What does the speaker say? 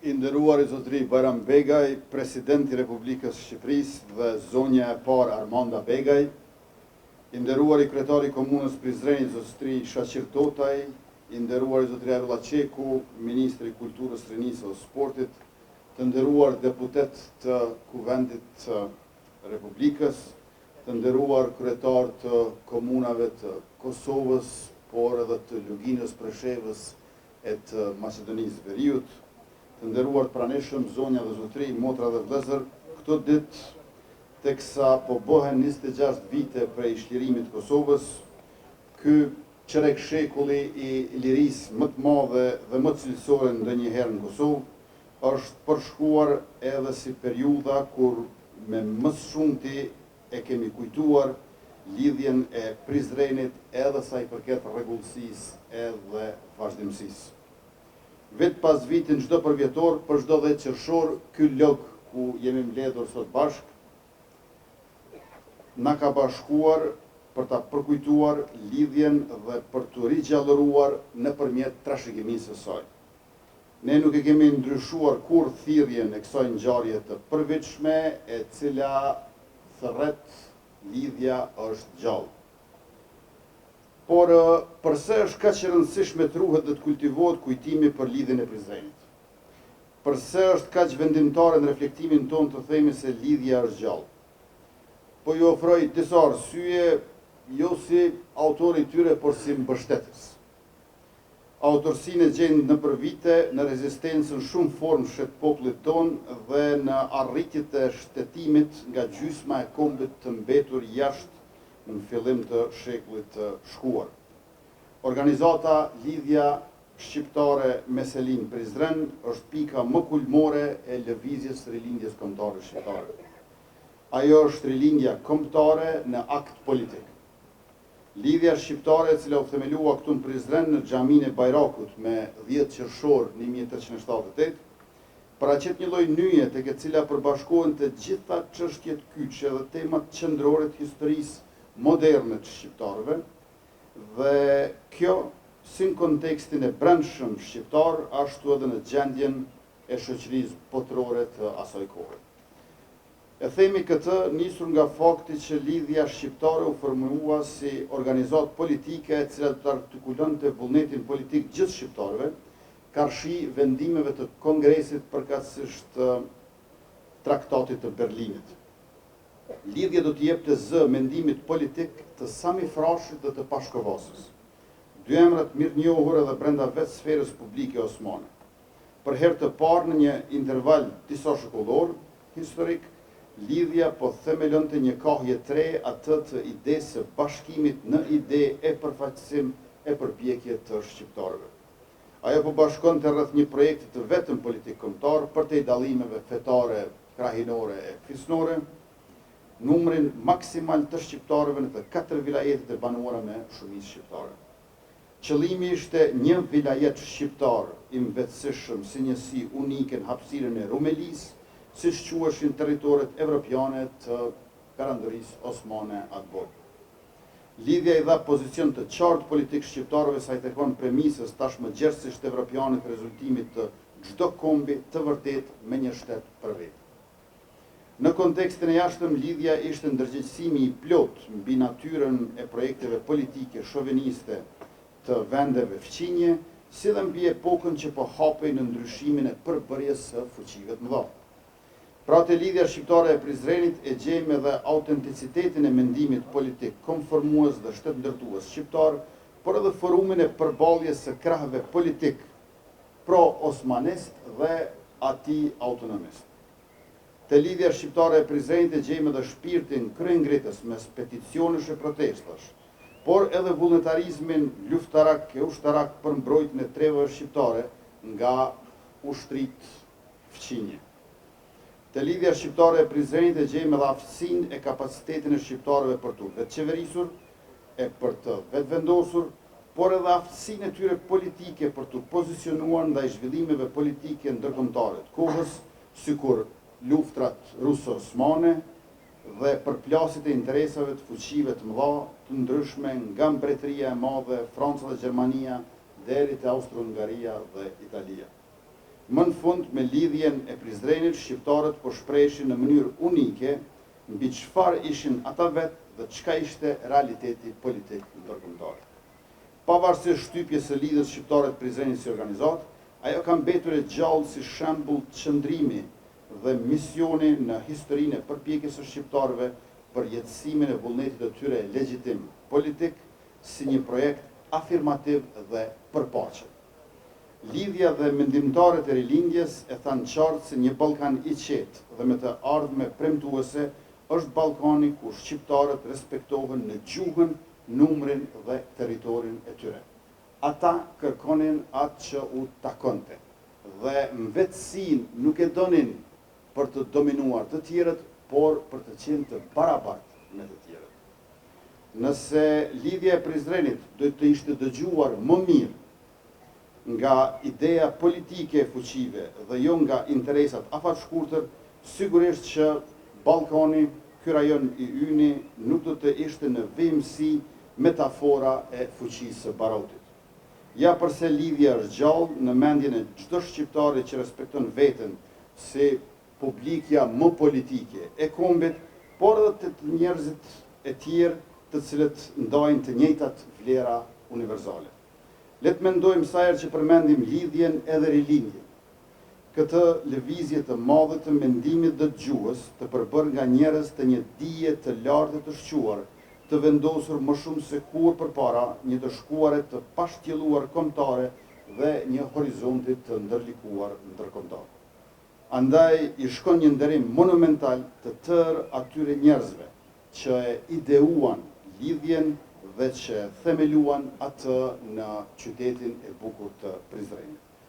I nderuari zotëri Bajram Begaj, presidenti i Republikës Shqipërisë dhe zonja e parë Armanda Begaj, i nderuari kryetari i komunës Prizreni zotëri Shaqir Totaj, i nderuari zotëri Ervalla Qeku, ministri i Kulturës, Rinisë dhe Sportit, të nderuar deputet të Kuvendit të Republikës, të nderuar kryetar të komunave të Kosovës, por edhe të Luginës, Preshevës e të Maqedonisë Veriut, të nderuar praneshëm, zonja dhe zotëri, motra dhe vëllezër, këto ditë teksa po bëhen 26 vite prej shlierimit të Kosovës, ky qerek shekulli i lirisë më të madhe dhe më cilësore ndonjëherë në Kosovë, është përshkruar edhe si periudha kur me më shumti e kemi kujtuar lidhjen e Prizrenit edhe sa i përket rregullsisë edhe vazhdimësisë. Vetë pas vitin çdo përvjetor, për çdo 10 qershor, ky log ku jemi mbledhur sot bashk, na ka bashkuar për ta përkujtuar lidhjen dhe për të rigjallëruar nëpërmjet trashëgimisë së saj. Ne nuk e kemi ndryshuar kur thirrjen e kësaj ngjarje të përveçme e cila thërret lidhja është gjallë. Por përse është kaq e rëndësishme të ruhet dhe të kultivohet kujtimi për lidhjen e Prizrenit? Përse është kaq vendimtare në reflektimin tonë të themi se lidhja është gjallë? Po ju ofroj disa arsye, jo si autori tyre, por si mbështetës. Autorsinë e gjen nëpër vite në rezistencën shumë formë shet popullit tonë dhe në arritjet e shtetimit nga gjysma e kombit të mbetur jashtë në fillim të shekullit të shkuar. Organizata Lidhja Shqiptare me Selin Prizren është pika më kulmore e lëvizjes së rilindjes kombëtare shqiptare. Ajo është rilindja kombëtare në akt politik. Lidhja shqiptare, e cila u themelua këtu në Prizren në xhaminë e Bajrakut me 10 qershor 1378, paraqet një lloj nyje tek e cila përbashkohen të gjitha çështjet kyçe dhe temat qendrore të historisë moderne të shqiptarëve, dhe kjo si në kontekstin e brendshëm shqiptar, ashtu edhe në gjendjen e shoqërisë botërore të asaj kohe. E themi këtë nisur nga fakti që Lidhja Shqiptare u formua si organizatë politike e cila të artikulonte vullnetin politik gjithë shqiptarëve, karshi vendimeve të Kongresit përkatësisht Traktatit të Berlinit. Lidhja do të jepte zë mendimit politik të Sami Frashit dhe të Pashkovasës, dy emrat mirë njohur edhe brenda vetë sferës publike osmane. Për herë të parë në një interval disa shekullor historik, Lidhja po themelonte një kahje tre atë të idesë së bashkimit në ide e përfaqësim e përpjekje të shqiptarëve. Ajo po bashkonte rreth një projekti të vetëm politik kombëtar për te dallimeve fetare, krahinore e fisnore, numrin maksimal të shqiptarëve në të 4 vilajetet e banuara me shumicë shqiptare. Qëllimi ishte një vilajet shqiptar i mbetësishëm si njësi unike në hapësirën e Rumelis, si quheshin territoret evropiane të perandorisë osmane atë botë. Lidhja i dha pozicion të qartë politik shqiptarëve sa i takon premisës tashmë gjerësisht evropiane të rezultimit të çdo kombi të vërtet me një shtet për vetë. Në kontekstin e jashtëm, lidhja ishte ndërgjegjësimi i plot mbi natyrën e projekteve politike shoveniste të vendeve fqinje, si dhe mbi epokën që po hapej në ndryshimin e përbërjes së fuqive të mëdha. Pra te lidhja shqiptare e Prizrenit e gjejmë edhe autenticitetin e mendimit politik konformues dhe shtetndërtues shqiptar, por edhe forumin e përballjes së krahëve politik pro-osmanist dhe atij autonomist. Te lidhja shqiptare e Prizrenit e gjejmë edhe shpirtin kryengritës mes peticionesh e protestash, por edhe vullnetarizmin luftarak e ushtarak për mbrojtjen e trevave shqiptare nga ushtrit fqinje. Te lidhja shqiptare e Prizrenit e gjejmë edhe aftësinë e kapacitetin e shqiptarëve për të vetëqeverisur e për të vetvendosur, por edhe aftësinë e tyre politike për të pozicionuar ndaj zhvillimeve politike ndërkombëtare të kohës, sikur luftrat ruso-osmane dhe përplasjet e interesave të fuqive të mëdha të ndryshme nga Mbretëria e Madhe, Franca dhe Gjermania, deri te Austro-Hungaria dhe Italia. Më në fund, me lidhjen e Prizrenit, shqiptarët po shprehin në mënyrë unike mbi çfarë ishin ata vetë dhe çka ishte realiteti politik ndërkombëtar. Pavarësisht shtypjes së lidhjes shqiptare të Prizrenit si organizat, ajo ka mbetur e gjallë si shembull qëndrimi dhe misioni në historinë e përpjekjes së shqiptarëve për jetësimin e vullnetit të tyre legjitim politik si një projekt afirmativ dhe përpaqe. Lidhja dhe mendimtarët e rilindjes e thanë qartë se një Ballkan i qetë dhe me të ardhme premtuese është Ballkani ku shqiptarët respektohen në gjuhën, numrin dhe territorin e tyre. Ata kërkonin atë që u takonte dhe mbetësinë nuk e donin për të dominuar të tjerët, por për të qenë të barabartë me të tjerët. Nëse lidhja e Prizrenit do të ishte dëgjuar më mirë nga ideja politike e fuqive dhe jo nga interesat afatshkurtër, sigurisht që Ballkani, ky rajon i yni, nuk do të ishte në vemësi metafora e fuqisë së barotit. Ja përse lidhja është gjallë në mendjen e çdo shqiptari që respekton veten si publikja më politike e kombit, por edhe të njerëzit e tjerë të cilët ndajnë të njëjtat vlera universale. Le të mendojmë sa herë që përmendim lidhjen edhe rilindjen. Këtë lëvizje të madhe të mendimit dhe të gjuhës, të përbërë nga njerëz të një dije të lartë të shquar, të vendosur më shumë se kur përpara, një të shkuare të pashtjelluar kombëtare dhe një horizonti të ndërlikuar ndërkombëtar. Andaj i shkon një nderim monumental të tërë atyre njerëzve që e ideuan lidhjen dhe që themeluan atë në qytetin e bukur të Prizrenit.